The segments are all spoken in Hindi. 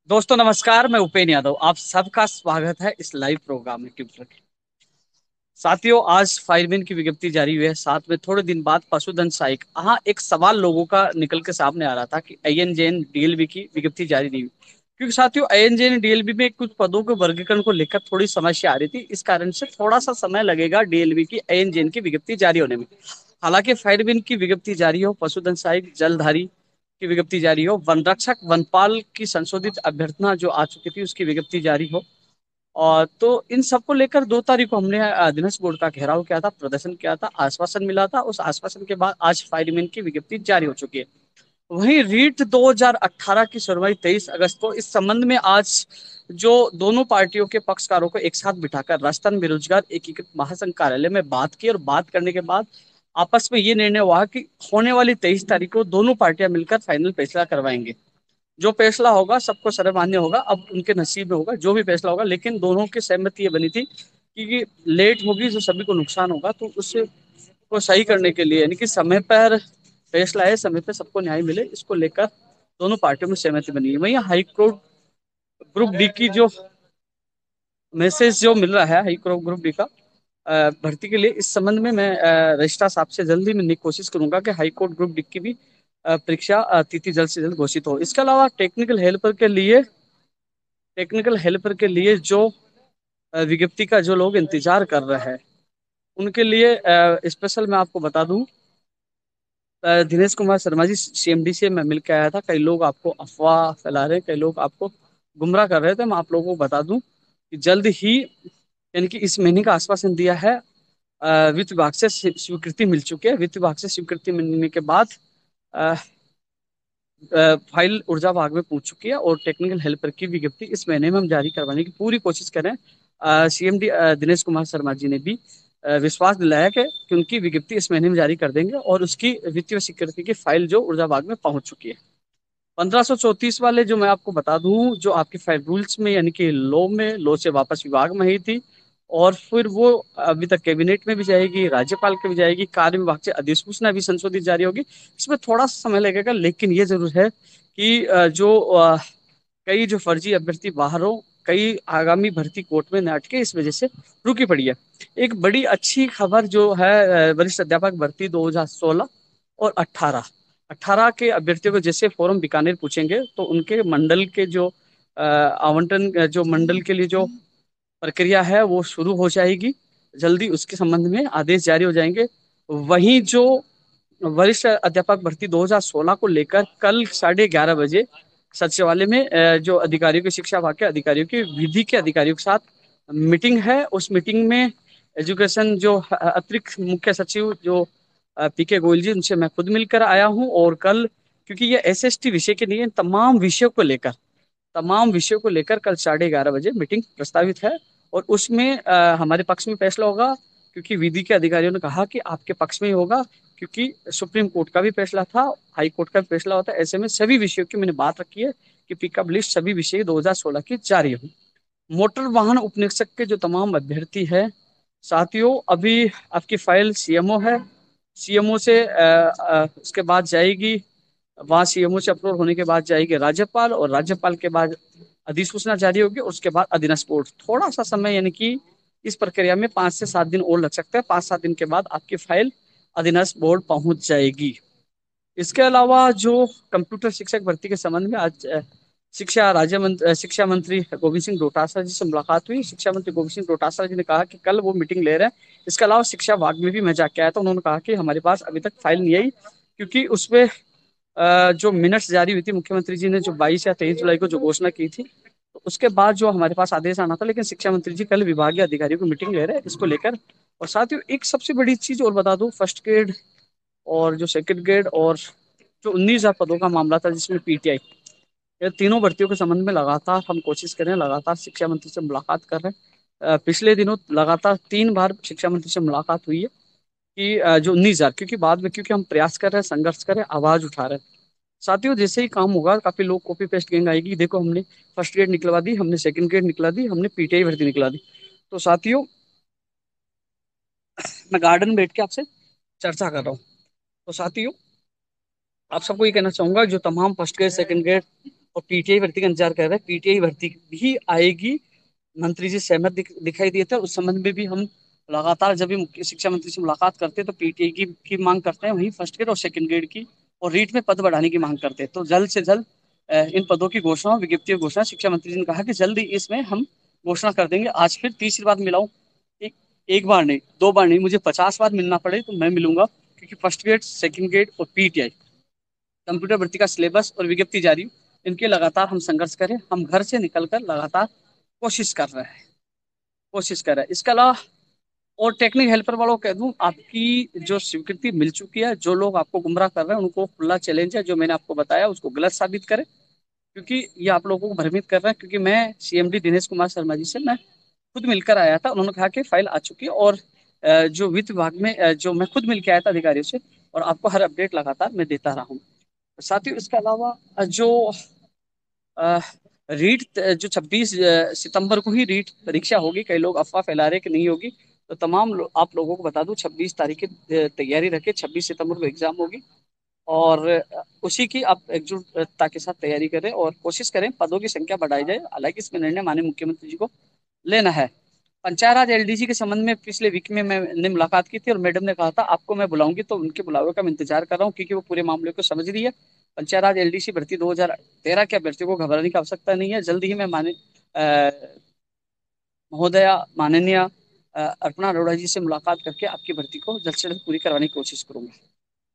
दोस्तों नमस्कार। मैं उपेन यादव आप सबका स्वागत है इस लाइव प्रोग्राम में ट्यूटर के। साथियों, आज फायरमैन की विज्ञप्ति जारी हुई है। साथ में थोड़े दिन बाद पशुधन सहायक। हाँ, एक सवाल लोगों का निकल के सामने आ रहा था कि आईएनजेएन डीएलबी की विज्ञप्ति जारी नहीं हुई, क्योंकि साथियों आईएनजेएन डीएलबी में कुछ पदों के वर्गीकरण को लेकर थोड़ी समस्या आ रही थी। इस कारण से थोड़ा सा समय लगेगा डीएलबी की आईएनजेएन की विज्ञप्ति जारी होने में। हालांकि फायरमैन की विज्ञप्ति जारी हो, पशुधन सहायक, जलधारी की विज्ञप्ति जारी हो, वन रक्षक वनपाल की संशोधित अभ्यर्थना जो आ चुकी थी उसकी विज्ञप्ति जारी हो, और तो इन सबको लेकर 2 तारीख को हमने दिनेश बोर्ड का घेराव किया था, प्रदर्शन किया था, आश्वासन मिला था। उस आश्वासन के बाद आज फायरमैन की विज्ञप्ति जारी हो चुकी है। वहीं रीट 2018 की सुनवाई 23 अगस्त को। इस संबंध में आज जो दोनों पार्टियों के पक्षकारों को एक साथ बिठाकर राजस्थान बेरोजगार एकीकृत महासंघ कार्यालय में बात की, और बात करने के बाद आपस में ये निर्णय हुआ कि होने वाली 23 तारीख को दोनों पार्टियां मिलकर फाइनल फैसला करवाएंगे। जो फैसला होगा सबको सर्वमान्य होगा। अब उनके नसीब में होगा जो भी फैसला होगा, लेकिन दोनों की सहमति ये बनी थी कि लेट होगी जो सभी को नुकसान होगा, तो उससे को सही करने के लिए, यानी कि समय पर फैसला है, समय पर सबको न्याय मिले, इसको लेकर दोनों पार्टियों में सहमति बनी है। वहीं हाई कोर्ट ग्रुप डी की जो मैसेज जो मिल रहा है, हाई कोर्ट ग्रुप डी का भर्ती के लिए, इस संबंध में मैं रजिस्ट्रार साहब से जल्दी मिलने की कोशिश करूंगा कि हाई कोर्ट ग्रुप डी की भी परीक्षा तिथि जल्द से जल्द घोषित हो। इसके अलावा टेक्निकल हेल्पर के लिए जो विज्ञप्ति का जो लोग इंतजार कर रहे हैं उनके लिए स्पेशल मैं आपको बता दूं, दिनेश कुमार शर्मा जी सीएमडी से मैं मिल के आया था। कई लोग आपको अफवाह फैला रहे हैं, कई लोग आपको गुमराह कर रहे थे। मैं आप लोगों को बता दूं कि जल्द ही, यानी कि इस महीने का आश्वासन दिया है। वित्त विभाग से स्वीकृति मिल चुकी है। वित्त विभाग से स्वीकृति मिलने के बाद अ, फाइल ऊर्जा विभाग में पहुंच चुकी है, और टेक्निकल हेल्पर की विज्ञप्ति इस महीने में हम जारी करवाने की पूरी कोशिश करें। सीएमडी दिनेश कुमार शर्मा जी ने भी विश्वास दिलाया कि उनकी विज्ञप्ति इस महीने में जारी कर देंगे, और उसकी वित्तीय स्वीकृति की फाइल जो ऊर्जा विभाग में पहुंच चुकी है। 1534 वाले जो मैं आपको बता दूं, जो आपके फाइल रूल्स में, यानी कि लॉ से वापस विभाग में ही थी, और फिर वो अभी तक कैबिनेट में भी जाएगी, राज्यपाल के भी जाएगी, कार्य विभाग से अधिसूचना भी संशोधित जारी होगी। इसमें थोड़ा सा समय लगेगा, लेकिन ये जरूर है कि कई जो फर्जी अभ्यर्थी बाहर हो, कई आगामी भर्ती कोर्ट में न अटके, इस वजह से रुकी पड़ी है। एक बड़ी अच्छी खबर जो है, वरिष्ठ अध्यापक भर्ती 2016 और 18 के अभ्यर्थियों को जैसे फॉर्म बीकानेर पूछेंगे, तो उनके मंडल के जो आवंटन, जो मंडल के लिए जो प्रक्रिया है वो शुरू हो जाएगी जल्दी। उसके संबंध में आदेश जारी हो जाएंगे। वहीं जो वरिष्ठ अध्यापक भर्ती 2016 को लेकर कल 11:30 बजे सचिवालय में जो अधिकारियों की, शिक्षा विभाग के अधिकारियों की, विधि के अधिकारियों के साथ मीटिंग है। उस मीटिंग में एजुकेशन जो अतिरिक्त मुख्य सचिव जो पीके गोयल जी, उनसे मैं खुद मिलकर आया हूं। और कल, क्योंकि ये एसएसटी विषय के नहीं है, तमाम विषयों को लेकर कल 11:30 बजे मीटिंग प्रस्तावित है, और उसमें हमारे पक्ष में फैसला होगा, क्योंकि विधि के अधिकारियों ने कहा कि आपके पक्ष में ही होगा, क्योंकि सुप्रीम कोर्ट का भी फैसला था, हाई कोर्ट का भी फैसला होता है। ऐसे में सभी विषयों की मैंने बात रखी है कि पिकअप लिस्ट सभी विषय 2016 की जारी हो। मोटर वाहन उपनिरीक्षक के जो तमाम अभ्यर्थी है साथियों, अभी आपकी फाइल सीएमओ है। सीएमओ से उसके बाद जाएगी, वहां सीएमओ से अप्रूव होने के बाद जाएगी राज्यपाल, और राज्यपाल के बाद अधिसूचना जारी होगी, और उसके बाद अधीनस्थ बोर्ड। थोड़ा सा समय, यानी कि इस प्रक्रिया में 5 से 7 दिन और लग सकता है। 5-7 दिन के बाद आपकी फाइल अधीनस्थ बोर्ड पहुंच जाएगी। इसके अलावा जो कंप्यूटर शिक्षक भर्ती के संबंध में आज शिक्षा मंत्री गोविंद सिंह डोटासरा जी से मुलाकात हुई। शिक्षा मंत्री गोविंद सिंह डोटासरा जी ने कहा कि कल वो मीटिंग ले रहे हैं। इसके अलावा शिक्षा विभाग में भी मैं जाके आया था, उन्होंने कहा कि हमारे पास अभी तक फाइल नहीं आई, क्योंकि उसमें जो मिनट्स जारी हुई थी, मुख्यमंत्री जी ने जो 22 या 23 जुलाई को जो घोषणा की थी, तो उसके बाद जो हमारे पास आदेश आना था। लेकिन शिक्षा मंत्री जी कल विभागीय अधिकारियों की मीटिंग ले रहे हैं इसको लेकर। और साथ ही एक सबसे बड़ी चीज और बता दूं, फर्स्ट ग्रेड और जो सेकंड ग्रेड और जो 19,000 पदों का मामला था जिसमें पीटीआई, ये तीनों भर्तियों के संबंध में लगातार हम कोशिश कर रहे हैं, लगातार शिक्षा मंत्री से मुलाकात कर रहे हैं। पिछले दिनों लगातार 3 बार शिक्षा मंत्री से मुलाकात हुई है कि जो 19,000, क्योंकि बाद में, क्योंकि हम प्रयास कर रहे हैं, संघर्ष कर रहे हैं, आवाज उठा रहे हैं साथियों। जैसे ही काम होगा, काफी लोग कॉपी पेस्ट गैंग आएगी, देखो हमने फर्स्ट ग्रेड निकलवा दी, हमने सेकंड ग्रेड निकला दी, हमने पीटीआई भर्ती निकला दी। तो साथियों, मैं गार्डन में बैठ के आपसे चर्चा कर रहा हूँ। तो साथियों, आप सबको ये कहना चाहूंगा, जो तमाम फर्स्ट ग्रेड, सेकंड ग्रेड और पीटीआई भर्ती का इंतजार कर रहे हैं। पीटीआई भर्ती भी आएगी, मंत्री जी सहमत दिखाई दिए थे। उस संबंध में भी हम लगातार जब भी मुख्य शिक्षा मंत्री से मुलाकात करते हैं तो पीटीआई की मांग करते हैं, वहीं फर्स्ट ग्रेड और सेकंड ग्रेड की और रीट में पद बढ़ाने की मांग करते हैं। तो जल्द से जल्द इन पदों की घोषणा, विज्ञप्ति की घोषणा शिक्षा मंत्री जी ने कहा कि जल्द ही इसमें हम घोषणा कर देंगे। आज फिर तीसरी बार मिला हूँ, एक एक बार नहीं, 2 बार नहीं, मुझे 50 बार मिलना पड़े तो मैं मिलूंगा, क्योंकि फर्स्ट ग्रेड, सेकंड ग्रेड और पीटीआई कंप्यूटर भर्ती का सिलेबस और विज्ञप्ति जारी, इनके लगातार हम संघर्ष करें। हम घर से निकलकर लगातार कोशिश कर रहे हैं, कोशिश कर रहे हैं। इसके अलावा और टेक्निक हेल्पर वालों को कह दूं, आपकी जो स्वीकृति मिल चुकी है, जो लोग आपको गुमराह कर रहे हैं उनको खुला चैलेंज है, जो मैंने आपको बताया उसको गलत साबित करें, क्योंकि ये आप लोगों को भ्रमित कर रहे हैं। क्योंकि मैं सीएमडी दिनेश कुमार शर्मा जी से मैं खुद मिलकर आया था, उन्होंने कहा कि फाइल आ चुकी है, और जो वित्त विभाग में जो मैं खुद मिलकर आया था अधिकारियों से, और आपको हर अपडेट लगातार मैं देता रहा हूँ। साथ ही इसके अलावा जो अ, रीट जो 26 सितंबर को ही रीट परीक्षा होगी, कई लोग अफवाह फैला रहे कि नहीं होगी, तो तमाम आप लोगों को बता दूं 26 तारीख की तैयारी रखें, 26 सितंबर को एग्जाम होगी। और उसी की आप एकजुटता के साथ तैयारी करें और कोशिश करें पदों की संख्या बढ़ाई जाए। हालांकि इसमें निर्णय माननीय मुख्यमंत्री जी को लेना है। पंचायत राज एलडीसी के संबंध में पिछले वीक में मैंने मुलाकात की थी और मैडम ने कहा था आपको मैं बुलाऊंगी, तो उनके बुलावे का मैं इंतजार कर रहा हूँ, क्योंकि वो पूरे मामले को समझ रही है। पंचायत राज एलडीसी भर्ती 2013 के अभ्यर्थियों को घबराने की आवश्यकता नहीं है। जल्द ही मैं माने महोदया माननीय अर्पणा अरोड़ा जी से मुलाकात करके आपकी भर्ती को जल्द से जल्द पूरी करवाने की कोशिश करूंगा।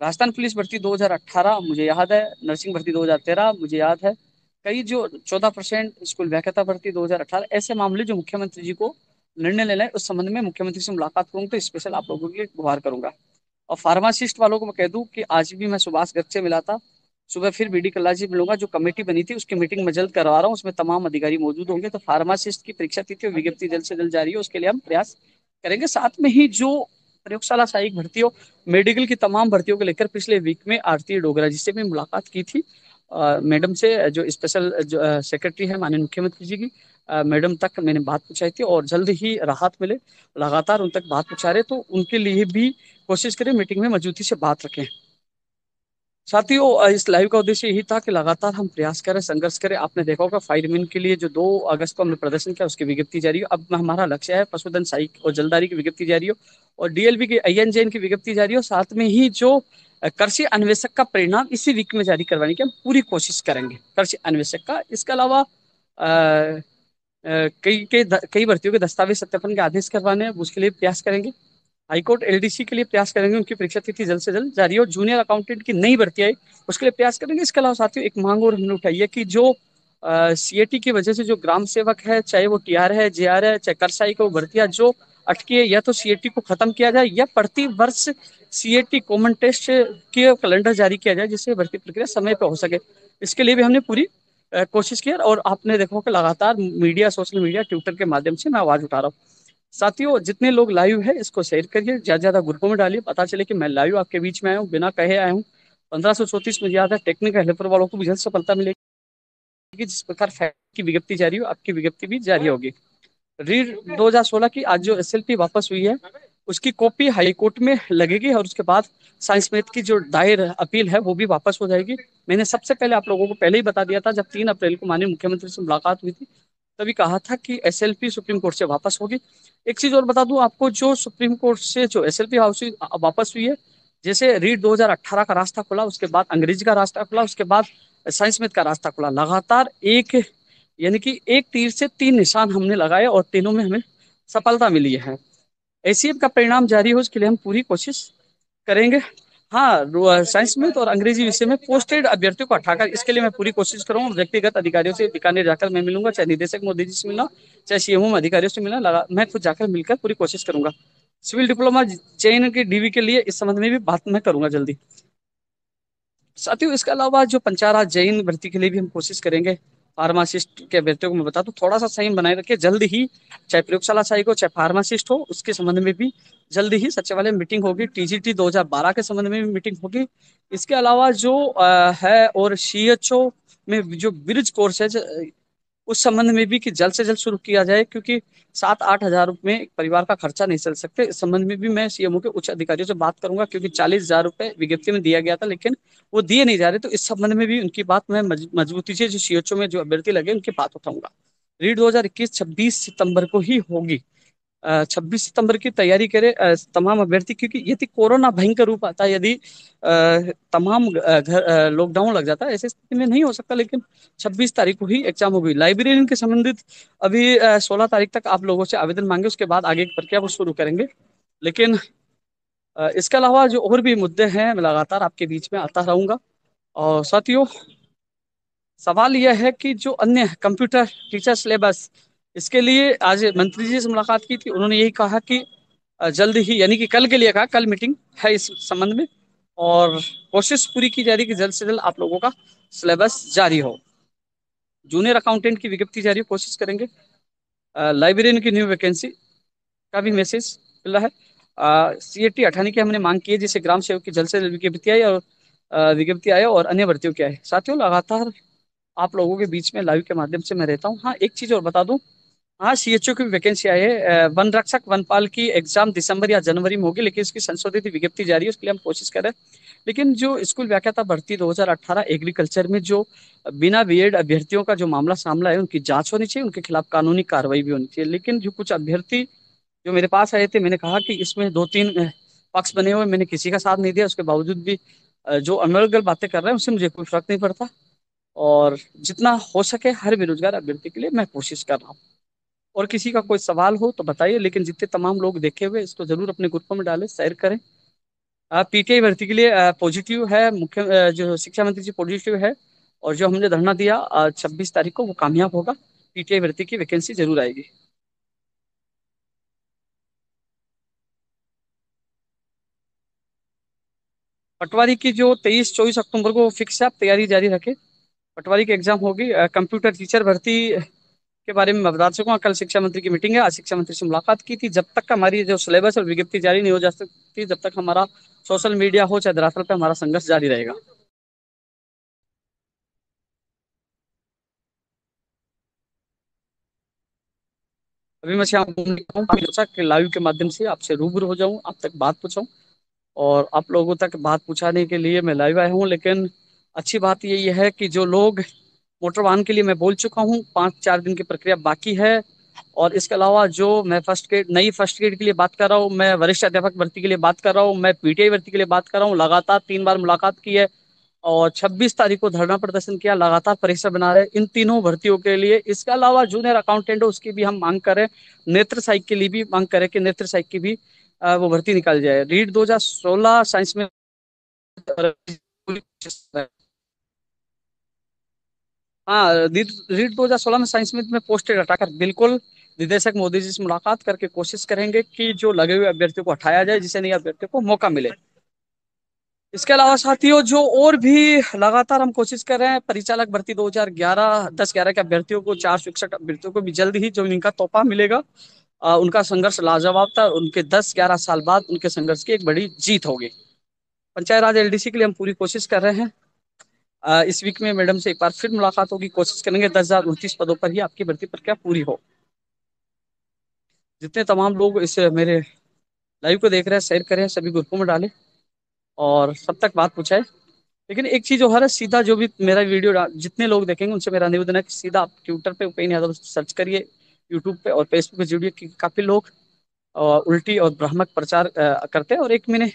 राजस्थान पुलिस भर्ती 2018 मुझे याद है, नर्सिंग भर्ती 2013 मुझे याद है, कई जो 14% स्कूल व्याख्याता भर्ती 2018, ऐसे मामले जो मुख्यमंत्री जी को निर्णय लेना है, उस संबंध में मुख्यमंत्री से मुलाकात करूंगा तो स्पेशल आप लोगों के लिए गुहार करूंगा। और फार्मासिस्ट वालों को मैं कह दूं कि आज भी मैं सुभाष गर्ग से मिला था, सुबह फिर बीडी कल्ला जी मिलूंगा। जो कमेटी बनी थी उसकी मीटिंग मैं जल्द करवा रहा हूँ, उसमें तमाम अधिकारी मौजूद होंगे। तो फार्मासिस्ट की परीक्षा तिथि और विज्ञप्ति जल्द से जल्द जारी है, उसके लिए हम प्रयास करेंगे। साथ में ही जो प्रयोगशाला सहायक भर्तियों, मेडिकल की तमाम भर्तियों को लेकर पिछले वीक में आरती डोगरा जी से भी मुलाकात की थी, मैडम से, जो स्पेशल जो सेक्रेटरी है माननीय मुख्यमंत्री जी की, मैडम तक मैंने बात पहुंचाई थी और जल्द ही राहत मिले, लगातार उन तक बात पहुंचा रहे, तो उनके लिए भी कोशिश करें मीटिंग में मजबूती से बात रखें। साथियों, इस लाइव का उद्देश्य यही था कि लगातार हम प्रयास करें, संघर्ष करें। आपने देखा होगा फायरमैन के लिए जो 2 अगस्त को हमने प्रदर्शन किया, उसकी विज्ञप्ति जारी हो। अब हमारा लक्ष्य है पशुधन सहायक और जलदारी की विज्ञप्ति जारी हो, और डीएलबी की आईएनजेएन की विज्ञप्ति जारी हो। साथ में ही जो कृषि अन्वेषक का परिणाम इसी वीक में जारी करवाने की हम पूरी कोशिश करेंगे, कृषि अन्वेषक का। इसके अलावा कई भर्तियों के दस्तावेज सत्यापन के आदेश करवाने हैं, उसके लिए प्रयास करेंगे। हाईकोर्ट एलडीसी के लिए प्रयास करेंगे, उनकी परीक्षा तिथि जल्द से जल्द जारी हो। जूनियर अकाउंटेंट की नई भर्ती आई, उसके लिए प्रयास करेंगे। इसके अलावा साथियों एक मांग और हमने उठाई है कि जो सीएटी की वजह से जो ग्राम सेवक है, चाहे वो टीआर है, जेआर है, चाहे कर सहायक हो, भर्तियां जो अटकी है, या तो सीएटी को खत्म किया जाए या प्रति वर्ष सीएटी कॉमन टेस्ट के कैलेंडर जारी किया जाए, जिससे भर्ती प्रक्रिया समय पर हो सके। इसके लिए भी हमने पूरी कोशिश की है, और आपने देखा कि लगातार मीडिया, सोशल मीडिया, ट्विटर के माध्यम से मैं आवाज उठा रहा हूँ। साथियों, जितने लोग लाइव है इसको शेयर करिए, ज्यादा ज्यादा ग्रुपों में डालिए, पता चले कि मैं लाइव आपके बीच में आया हूँ, बिना कहे आया हूँ। 1534 मुझे याद है, टेक्निकल हेल्पर वालों को भी जल्द सफलता मिलेगी। जिस प्रकार फैक्ट की विज्ञप्ति जारी हो, आपकी विज्ञप्ति भी जारी होगी। रीड 2016 की आज जो एसएलपी वापस हुई है, उसकी कॉपी हाई कोर्ट में लगेगी, और उसके बाद साइंस मैथ की जो दायर अपील है वो भी वापस हो जाएगी। मैंने सबसे पहले आप लोगों को पहले ही बता दिया था, जब 3 अप्रैल को माननीय मुख्यमंत्री से मुलाकात हुई थी, तभी कहा था कि एसएलपी सुप्रीम कोर्ट से वापस होगी। एक चीज और बता दूं आपको, जो सुप्रीम कोर्ट से जो एसएलपी वापस हुई है, जैसे रीट 2018 का रास्ता खुला, उसके बाद अंग्रेजी का रास्ता खुला, उसके बाद साइंस मैथ का रास्ता खुला, लगातार एक, यानी कि एक तीर से 3 निशान हमने लगाए और तीनों में हमें सफलता मिली है। एसीएफ का परिणाम जारी हो, उसके लिए हम पूरी कोशिश करेंगे। हाँ, साइंस में तो और अंग्रेजी विषय में पोस्टेड अभ्यर्थियों को हटाकर, इसके लिए मैं पूरी कोशिश करूंगा। व्यक्तिगत अधिकारियों से बीकानेर जाकर मैं मिलूंगा, चाहे निदेशक मोदी जी से मिलना, चाहे सीएमओ अधिकारियों से मिलना, मैं खुद जाकर मिलकर पूरी कोशिश करूंगा। सिविल डिप्लोमा चयन के डीवी के लिए इस संबंध में भी बात मैं करूंगा जल्दी। साथियों, इसके अलावा जो पंचायत जैन भर्ती के लिए भी हम कोशिश करेंगे। फार्मासिस्ट के अभ्यर्थियों को मैं बता दूं, थोड़ा सा संयम बनाए रखिए, जल्द ही, चाहे प्रयोगशाला सहायक हो, चाहे फार्मासिस्ट हो, उसके संबंध में भी जल्द ही सचिवालय में मीटिंग होगी। टीजीटी 2012 के संबंध में भी मीटिंग होगी। इसके अलावा जो है, और सीएचओ में जो ब्रिज कोर्स है, उस संबंध में भी कि जल्द से जल्द शुरू किया जाए, क्योंकि 7-8 हजार रुपये में एक परिवार का खर्चा नहीं चल सकते। इस संबंध में भी मैं सीएमओ के उच्च अधिकारियों से बात करूंगा, क्योंकि 40 हजार रुपये विज्ञप्ति में दिया गया था लेकिन वो दिए नहीं जा रहे। तो इस संबंध में भी उनकी बात मैं मजबूती से जो सीएचओ में जो अभ्यर्थी लगे उनकी बात उठाऊंगा। रीट 2021 26 सितंबर को ही होगी। 26 सितंबर की तैयारी करें तमाम अभ्यर्थी, क्योंकि यदि कोरोना भयंकर रूप आता है, यदि तमाम घर लॉकडाउन लग जाता है, ऐसी स्थिति में नहीं हो सकता, लेकिन 26 तारीख को ही एग्जाम होगी। लाइब्रेरियन के संबंधित अभी 16 तारीख तक आप लोगों से आवेदन मांगे, उसके बाद आगे की प्रक्रिया वो शुरू करेंगे। लेकिन इसके अलावा जो और भी मुद्दे हैं मैं लगातार आपके बीच में आता रहूंगा। और साथियों, सवाल यह है कि जो अन्य कंप्यूटर टीचर सिलेबस, इसके लिए आज मंत्री जी से मुलाकात की थी, उन्होंने यही कहा कि जल्द ही, यानी कि कल के लिए कहा, कल मीटिंग है इस संबंध में, और कोशिश पूरी की जा रही है कि जल्द से जल्द आप लोगों का सिलेबस जारी हो। जूनियर अकाउंटेंट की विज्ञप्ति जारी हो, कोशिश करेंगे। लाइब्रेरियन की न्यू वैकेंसी का भी मैसेज मिला है। सीएटी हटाने की हमने मांग की है, जिसे ग्राम सेवक की जल्द से जल्द विज्ञप्ति आई, और विज्ञप्ति आए और अन्य भर्तियों की आए। साथियों, लगातार आप लोगों के बीच में लाइव के माध्यम से मैं रहता हूँ। हाँ, एक चीज और बता दूं, हाँ सीएचओ की वैकेंसी आई है। वन रक्षक वनपाल की एग्जाम दिसंबर या जनवरी में होगी, लेकिन इसकी संशोधित विज्ञप्ति जारी है, उसके लिए हम कोशिश कर रहे हैं। लेकिन जो स्कूल व्याख्याता भर्ती 2018 एग्रीकल्चर में जो बिना बीएड अभ्यर्थियों का जो मामला सामला है, उनकी जांच होनी चाहिए, उनके खिलाफ कानूनी कार्रवाई भी होनी चाहिए। लेकिन जो कुछ अभ्यर्थी जो मेरे पास आए थे, मैंने कहा कि इसमें 2-3 पक्ष बने हुए, मैंने किसी का साथ नहीं दिया, उसके बावजूद भी जो अनर्गल बातें कर रहे हैं उससे मुझे कोई फर्क नहीं पड़ता। और जितना हो सके हर बेरोजगार अभ्यर्थी के लिए मैं कोशिश कर रहा हूँ। और किसी का कोई सवाल हो तो बताइए, लेकिन जितने तमाम लोग देखे हुए इसको जरूर अपने ग्रुपों में डालें, शेयर करें। पीटीआई भर्ती के लिए पॉजिटिव है, जो शिक्षा मंत्री जी पॉजिटिव है, और जो हमने धरना दिया 26 तारीख को वो कामयाब होगा। पीटीआई भर्ती की वैकेंसी जरूर आएगी। पटवारी की जो 23-24 अक्टूबर को फिक्स है, आप तैयारी जारी रखें। पटवारी की एग्जाम होगी। कंप्यूटर टीचर भर्ती के बारे में मैं बता चुका, कल शिक्षा मंत्री की मीटिंग है, आज शिक्षा मंत्री से मुलाकात की थी। जब तक हमारी जो सिलेबस और विज्ञप्ति जारी नहीं हो जा सकती, जब तक हमारा सोशल मीडिया हो चाहे धरातल पे, हमारा संघर्ष जारी रहेगा। अभी मैं श्याम सोचा कि लाइव के माध्यम से आपसे रूबरू हो जाऊं, आप तक बात पूछूं, और आप लोगों तक बात पहुंचाने के लिए मैं लाइव आया हूं। लेकिन अच्छी बात यही है कि जो लोग मोटर वाहन के लिए मैं बोल चुका हूं, 5-4 दिन की प्रक्रिया बाकी है। और इसके अलावा जो मैं फर्स्ट ग्रेड, नई फर्स्ट ग्रेड के लिए बात कर रहा हूँ, मैं वरिष्ठ अध्यापक भर्ती के लिए बात कर रहा हूँ, मैं पीटीआई भर्ती के लिए बात कर रहा हूँ, लगातार 3 बार मुलाकात की है, और 26 तारीख को धरना प्रदर्शन किया, लगातार परीक्षा बना रहे इन तीनों भर्तियों के लिए। इसके अलावा जूनियर अकाउंटेंट हो, उसकी भी हम मांग करें। नेत्र सहायक के लिए भी मांग करें कि नेत्र सहायक की भी वो भर्ती निकाल जाए। रीट 2016 साइंस में, हाँ, रीट रीट 2016 में साइंस में मैं पोस्टेड हटाकर बिल्कुल निदेशक मोदी जी से मुलाकात करके कोशिश करेंगे कि जो लगे हुए अभ्यर्थियों को हटाया जाए, जिसे नहीं अभ्यर्थियों को मौका मिले। इसके अलावा साथियों, जो और भी लगातार हम कोशिश कर रहे हैं, परिचालक भर्ती 2011 10-11 के अभ्यर्थियों को, 461 अभ्यर्थियों को भी जल्द ही जो इनका तोहफा मिलेगा। उनका संघर्ष लाजवाब था, उनके 10-11 साल बाद उनके संघर्ष की एक बड़ी जीत होगी। पंचायत राज एलडीसी के लिए हम पूरी कोशिश कर रहे हैं। इस वीक में मैडम से एक बार फिर मुलाकात होगी, कोशिश करेंगे 10,029 पदों पर ही आपकी भर्ती प्रक्रिया पूरी हो। जितने तमाम लोग इस मेरे लाइव को देख रहे हैं, शेयर करें, सभी ग्रुपों में डालें, और सब तक बात पहुंचाए। लेकिन एक चीज और है, सीधा जो भी मेरा वीडियो जितने लोग देखेंगे उनसे मेरा निवेदन है कि सीधा आप ट्विटर पे उपेन्द्र यादव सर्च करिए, यूट्यूब पे और फेसबुक पे जुड़िए, कि काफी लोग उल्टी और भ्रामक प्रचार करते हैं। और एक मैंने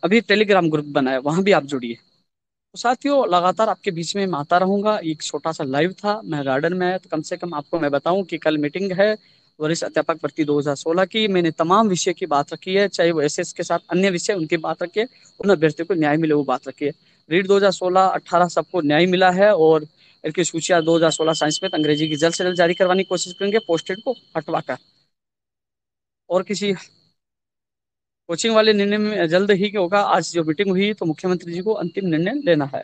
अभी टेलीग्राम ग्रुप बनाया, वहां भी आप जुड़िए। तो साथियों, लगातार आपके बीच में मैं आता रहूंगा। एक छोटा सा लाइव था, मैं गार्डन में आया, तो कम से कम आपको मैं बताऊं कि कल मीटिंग है वरिष्ठ अध्यापक भर्ती 2016 की। मैंने तमाम विषय की बात रखी है, चाहे वो एसएस के साथ अन्य विषय उनकी बात रखी है, उन अभ्यर्थियों को न्याय मिले वो बात रखी है। रीट 2016-18 सबको न्याय मिला है, और इनकी सूचियां 2016 साइंस में अंग्रेजी की जल्द से जल्द जारी करवाने की कोशिश करेंगे, पोस्टेड को हटवा कर। और किसी कोचिंग वाले निर्णय में जल्द ही होगा। आज जो मीटिंग हुई तो मुख्यमंत्री जी को अंतिम निर्णय लेना है।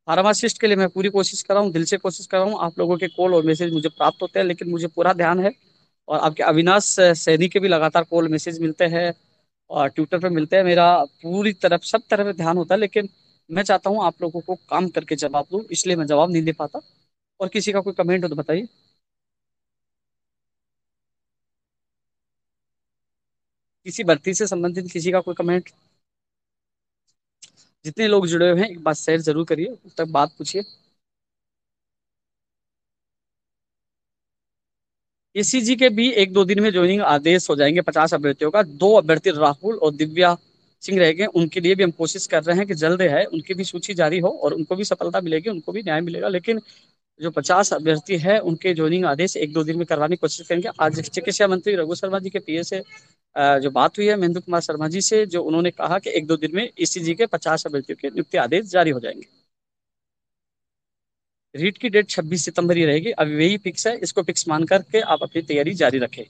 फार्मासिस्ट के लिए मैं पूरी कोशिश कर रहा हूँ, दिल से कोशिश कर रहा हूँ। आप लोगों के कॉल और मैसेज मुझे प्राप्त होते हैं, लेकिन मुझे पूरा ध्यान है, और आपके अविनाश सैनी के भी लगातार कॉल मैसेज मिलते हैं, और ट्विटर पे मिलते हैं। मेरा पूरी तरफ सब तरफ ध्यान होता है, लेकिन मैं चाहता हूँ आप लोगों को काम करके जवाब दूँ, इसलिए मैं जवाब नहीं दे पाता। और किसी का कोई कमेंट हो तो बताइए। किसी भर्ती से संबंधित किसी का कोई कमेंट? जितने लोग जुड़े हुए हैं एक बार शेयर जरूर करिए, उन तक बात पूछिए। एसीजी के भी एक दो दिन में ज्वाइनिंग आदेश हो जाएंगे 50 अभ्यर्थियों का। दो अभ्यर्थी राहुल और दिव्या सिंह रह गए, उनके लिए भी हम कोशिश कर रहे हैं कि जल्द है उनकी भी सूची जारी हो और उनको भी सफलता मिलेगी, उनको भी न्याय मिलेगा। लेकिन जो 50 अभ्यर्थी है उनके ज्वाइनिंग आदेश एक दो दिन में करवाने की कोशिश करेंगे। आज चिकित्सा मंत्री रघु शर्मा जी के पीए से जो बात हुई है महेंद्र कुमार शर्मा जी से, जो उन्होंने कहा कि एक दो दिन में ईसीजी के 50 अभ्यर्थियों के नियुक्ति आदेश जारी हो जाएंगे। रीट की डेट 26 सितंबर ही रहेगी, अभी वही फिक्स है, इसको फिक्स मान करके आप अपनी तैयारी जारी रखें।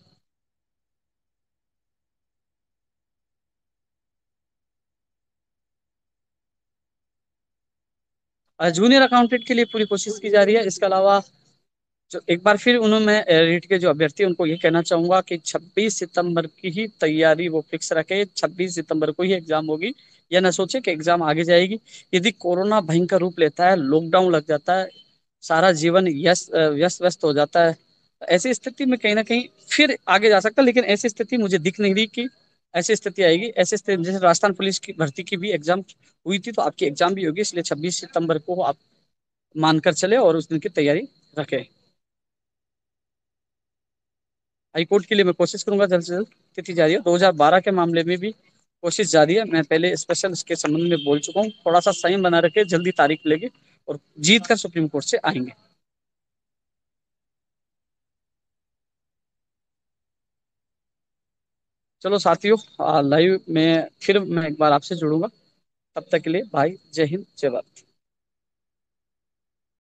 जूनियर अकाउंटेंट के लिए पूरी कोशिश की जा रही है। इसके अलावा जो एक बार फिर उन्होंने, मैं रीट के जो अभ्यर्थी हैं, उनको ये कहना चाहूंगा कि 26 सितंबर की ही तैयारी वो फिक्स रखे। 26 सितंबर को ही एग्जाम होगी, या ना सोचे कि एग्जाम आगे जाएगी। यदि कोरोना भयंकर रूप लेता है, लॉकडाउन लग जाता है, सारा जीवन व्यस्त व्यस्त हो जाता है, ऐसी स्थिति में कहीं ना कहीं फिर आगे जा सकता है। लेकिन ऐसी स्थिति मुझे दिख नहीं रही कि ऐसी स्थिति आएगी। ऐसी स्थिति जैसे राजस्थान पुलिस की भर्ती की भी एग्जाम हुई थी, तो आपकी एग्जाम भी होगी, इसलिए 26 सितंबर को आप मानकर चले और उस दिन की तैयारी रखें। हाई कोर्ट के लिए मैं कोशिश करूंगा जल्द से जल्द तिथि जारी है। 2012 के मामले में भी कोशिश जारी है, मैं पहले स्पेशल इसके संबंध में बोल चुका हूँ। थोड़ा सा संयम बना रखे, जल्दी तारीख लेंगे और जीत कर सुप्रीम कोर्ट से आएंगे। चलो साथियों, लाइव में फिर मैं एक बार आपसे जुड़ूंगा। तब तक के लिए भाई, जय हिंद, जय भारत।